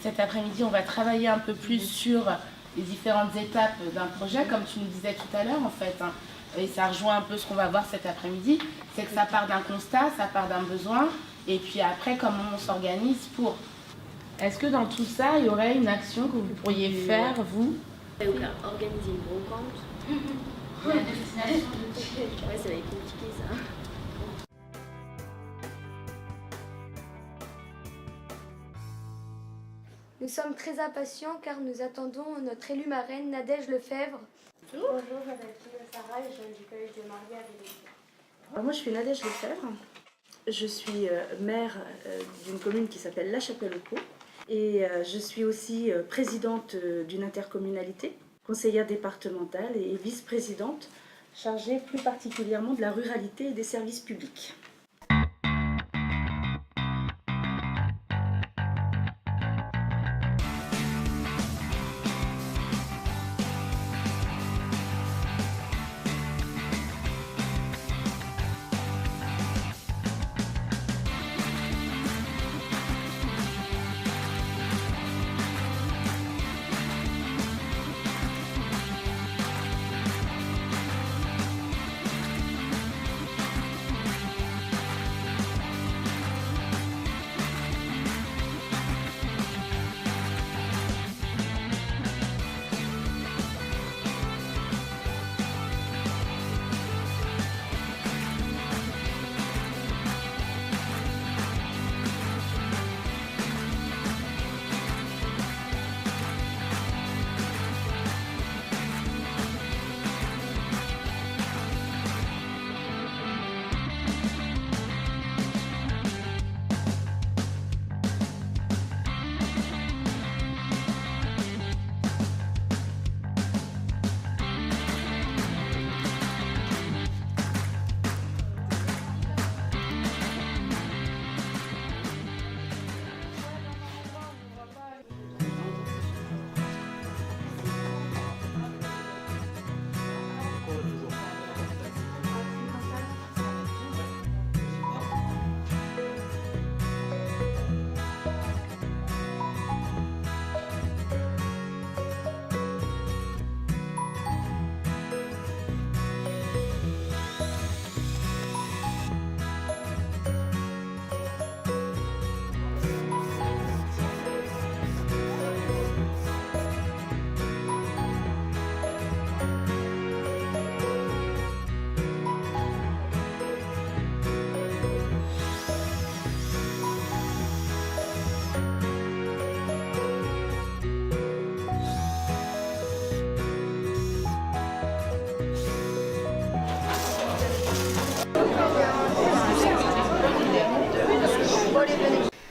cet après-midi, on va travailler un peu plus sur les différentes étapes d'un projet, comme tu nous disais tout à l'heure en fait. Et ça rejoint un peu ce qu'on va voir cet après-midi, c'est que ça part d'un constat, ça part d'un besoin, et puis après comment on s'organise pour. Est-ce que dans tout ça, il y aurait une action que vous pourriez faire, vous? Organiser une brocante. La destination Ouais, ça va être compliqué ça. Nous sommes très impatients car nous attendons notre élue marraine Nadège Lefebvre. Bonjour, je m'appelle Sarah et je viens du collège de Maria à Vélizy. Moi je suis Nadège Lefebvre, je suis maire d'une commune qui s'appelle La Chapelle-aux-Pots et je suis aussi présidente d'une intercommunalité, conseillère départementale et vice-présidente chargée plus particulièrement de la ruralité et des services publics.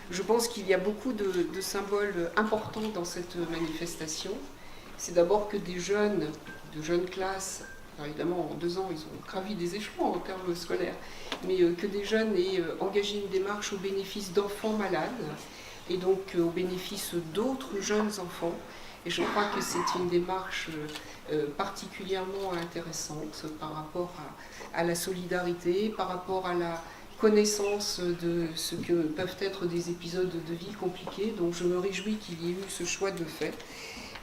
Je pense qu'il y a beaucoup de symboles importants dans cette manifestation. C'est d'abord que des jeunes, de jeunes classes, alors évidemment en 2 ans ils ont gravi des échelons en termes scolaires, mais que des jeunes aient engagé une démarche au bénéfice d'enfants malades et donc au bénéfice d'autres jeunes enfants. Et je crois que c'est une démarche particulièrement intéressante par rapport à la solidarité, par rapport à la connaissance de ce que peuvent être des épisodes de vie compliqués. Donc je me réjouis qu'il y ait eu ce choix de fait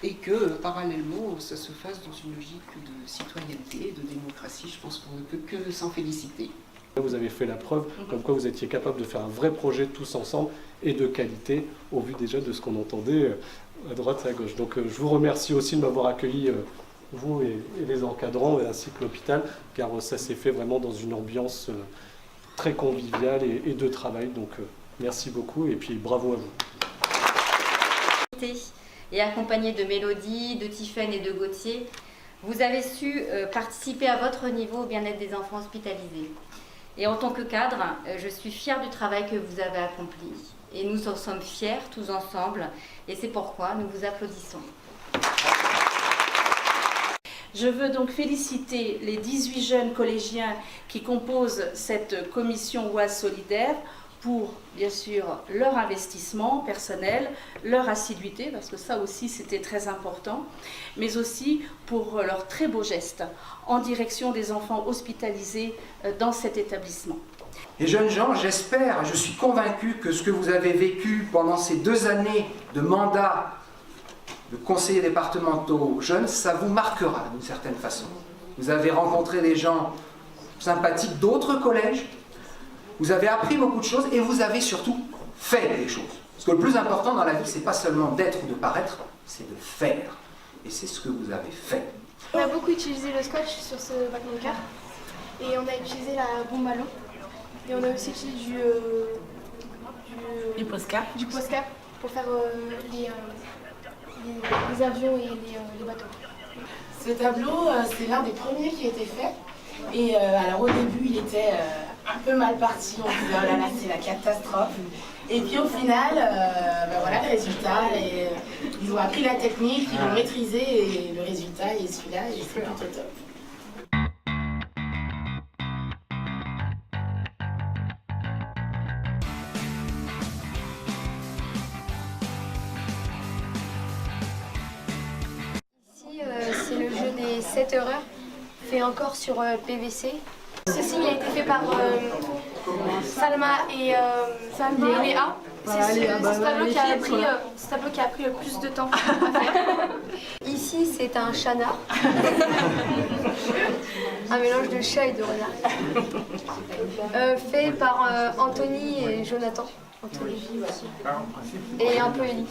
et que parallèlement ça se fasse dans une logique de citoyenneté, de démocratie. Je pense qu'on ne peut que s'en féliciter. Vous avez fait la preuve comme quoi vous étiez capable de faire un vrai projet tous ensemble et de qualité au vu déjà de ce qu'on entendait à droite et à gauche. Donc je vous remercie aussi de m'avoir accueilli, vous et les encadrants ainsi que l'hôpital, car ça s'est fait vraiment dans une ambiance très conviviale et de travail. Donc merci beaucoup et puis bravo à vous. Et accompagné de Mélodie, de Tiffaine et de Gauthier, vous avez su participer à votre niveau au bien-être des enfants hospitalisés. Et en tant que cadre, je suis fière du travail que vous avez accompli. Et nous en sommes fiers tous ensemble. Et c'est pourquoi nous vous applaudissons. Je veux donc féliciter les 18 jeunes collégiens qui composent cette commission Oise solidaire pour, bien sûr, leur investissement personnel, leur assiduité, parce que ça aussi c'était très important, mais aussi pour leurs très beaux gestes en direction des enfants hospitalisés dans cet établissement. Et jeunes gens, j'espère, je suis convaincu que ce que vous avez vécu pendant ces 2 années de mandat de conseillers départementaux jeunes, ça vous marquera d'une certaine façon. Vous avez rencontré des gens sympathiques d'autres collèges, vous avez appris beaucoup de choses et vous avez surtout fait des choses. Parce que le plus important dans la vie, c'est pas seulement d'être ou de paraître, c'est de faire. Et c'est ce que vous avez fait. On a beaucoup utilisé le scotch sur ce bac-car et on a utilisé la bombe à l'eau et on a aussi utilisé Du Posca. du Posca pour faire les avions et les bateaux. Ce tableau, c'est l'un des premiers qui a été fait. Et alors au début, il était un peu mal parti. On disait, oh là là, c'est la catastrophe. Et puis au final, voilà le résultat. Et, ils ont appris la technique, ils l'ont maîtrisé et le résultat est celui-là et c'est plutôt top. Ici, c'est le jeu des 7 erreurs, fait encore sur PVC. Ce signe a été fait par Salma et Léa. C'est ce tableau qui a pris le plus de temps à faire. Ici, c'est un chanard. Un mélange de chat et de renard. Fait par Anthony et Jonathan. Anthony. Et un peu Ellie.